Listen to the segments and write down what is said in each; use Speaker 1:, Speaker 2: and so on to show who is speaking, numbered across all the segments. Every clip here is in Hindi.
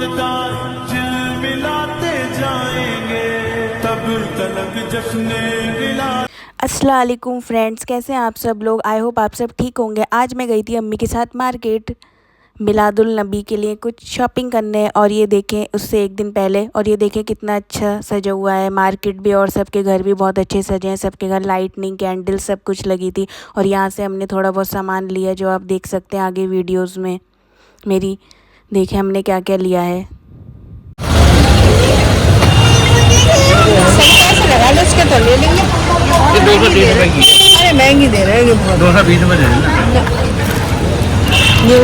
Speaker 1: चांद का झिलमिलाते जाएंगे, तब तलक जश्ने मिला।
Speaker 2: अस्सलाम वालेकुम फ्रेंड्स, कैसे हैं आप सब लोग। आई होप आप सब ठीक होंगे। आज मैं गई थी अम्मी के साथ मार्केट मिलादुल नबी के लिए कुछ शॉपिंग करने। और ये देखें उससे एक दिन पहले, और ये देखें कितना अच्छा सजा हुआ है मार्केट भी, और सबके घर भी बहुत अच्छे सजे हैं। सबके घर लाइटनिंग कैंडल सब कुछ लगी थी। और यहाँ से हमने थोड़ा बहुत सामान लिया जो आप देख सकते हैं आगे वीडियोज़ में मेरी। देखें हमने क्या क्या लिया है।
Speaker 3: सही पैसे लगा लो उसके तो ले लेंगे।
Speaker 4: ये 230 रुपए की है।
Speaker 3: अरे महंगी दे रहे हैं बहुत।
Speaker 4: 220 में दे देना।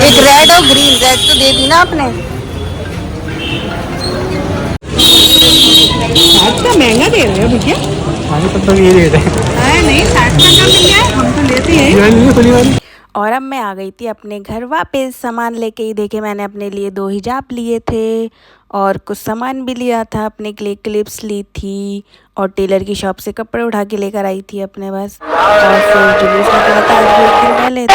Speaker 3: एक रेड और ग्रीन, रेड तो दे दी ना आपने। 60 का महंगा दे रहे हो भैया।
Speaker 4: तो ये दे रहे हैं।
Speaker 3: नहीं 60 का मिल गया, हम तो लेते हैं।
Speaker 2: और अब मैं आ गई थी अपने घर वापस सामान लेके ही। देखे मैंने अपने लिए 2 हिजाब लिए थे और कुछ सामान भी लिया था। अपने के लिए क्लिप्स ली थी और टेलर की शॉप से कपड़े उठा के लेकर आई थी अपने बस। और फिर जुलूस निकला था आज भी एक दिन पहले।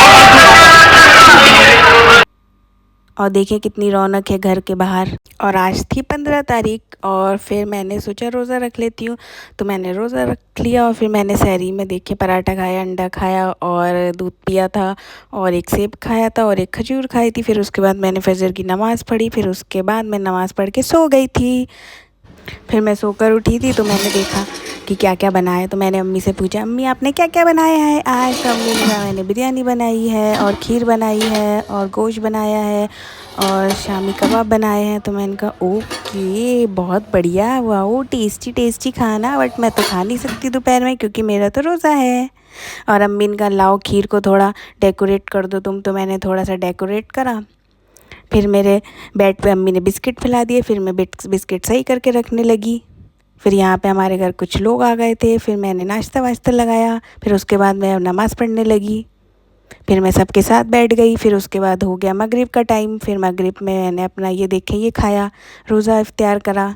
Speaker 2: और देखिए कितनी रौनक है घर के बाहर। और आज थी 15 तारीख और फिर मैंने सोचा रोज़ा रख लेती हूँ, तो मैंने रोज़ा रख लिया। और फिर मैंने सहरी में देखिए पराठा खाया, अंडा खाया और दूध पिया था और एक सेब खाया था और एक खजूर खाई थी। फिर उसके बाद मैंने फजर की नमाज़ पढ़ी। फिर उसके बाद मैं नमाज़ पढ़ के सो गई थी। फिर मैं सोकर उठी थी तो मैंने देखा कि क्या क्या बनाया। तो मैंने अम्मी से पूछा, अम्मी आपने क्या क्या बनाया है आज। तो अम्मी ने कहा मैंने बिरयानी बनाई है और खीर बनाई है और गोश्त बनाया है और शामी कबाब बनाए हैं। तो मैंने कहा ओके बहुत बढ़िया, वाह टेस्टी टेस्टी खाना, बट मैं तो खा नहीं सकती दोपहर में क्योंकि मेरा तो रोज़ा है। और अम्मी ने कहा लाओ खीर को थोड़ा डेकोरेट कर दो तुम। तो मैंने थोड़ा सा डेकोरेट करा। फिर मेरे बेड पे अम्मी ने बिस्किट फैला दिए। फिर मैं बिस्किट सही करके रखने लगी। फिर यहाँ पे हमारे घर कुछ लोग आ गए थे। फिर मैंने नाश्ता वाश्ता लगाया। फिर उसके बाद मैं नमाज़ पढ़ने लगी। फिर मैं सबके साथ बैठ गई। फिर उसके बाद हो गया मगरिब का टाइम। फिर मगरिब में मैंने अपना ये देखें ये खाया, रोज़ा इफ्तियार करा।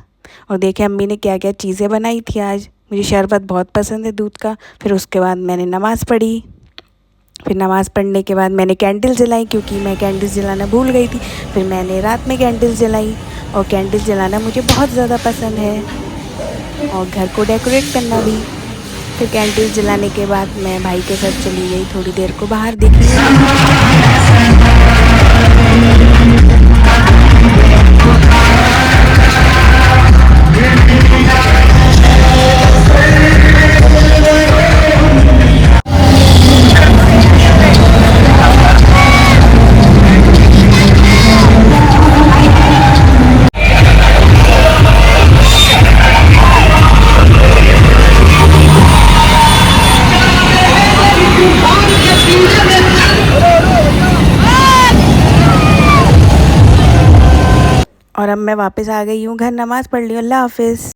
Speaker 2: और देखें अम्मी ने क्या क्या चीज़ें बनाई थी आज। मुझे शरबत बहुत पसंद है दूध का। फिर उसके बाद मैंने नमाज़ पढ़ी। फिर नमाज़ पढ़ने के बाद मैंने कैंडल जलाई क्योंकि मैं कैंडल्स जलाना भूल गई थी। फिर मैंने रात में कैंडल्स जलाई और कैंडल्स जलाना मुझे बहुत ज़्यादा पसंद है और घर को डेकोरेट करना भी। फिर कैंडल्स जलाने के बाद मैं भाई के साथ चली गई थोड़ी देर को बाहर देखने। और अब मैं वापस आ गई हूँ घर, नमाज़ पढ़ ली। अल्लाह हाफ़िज़।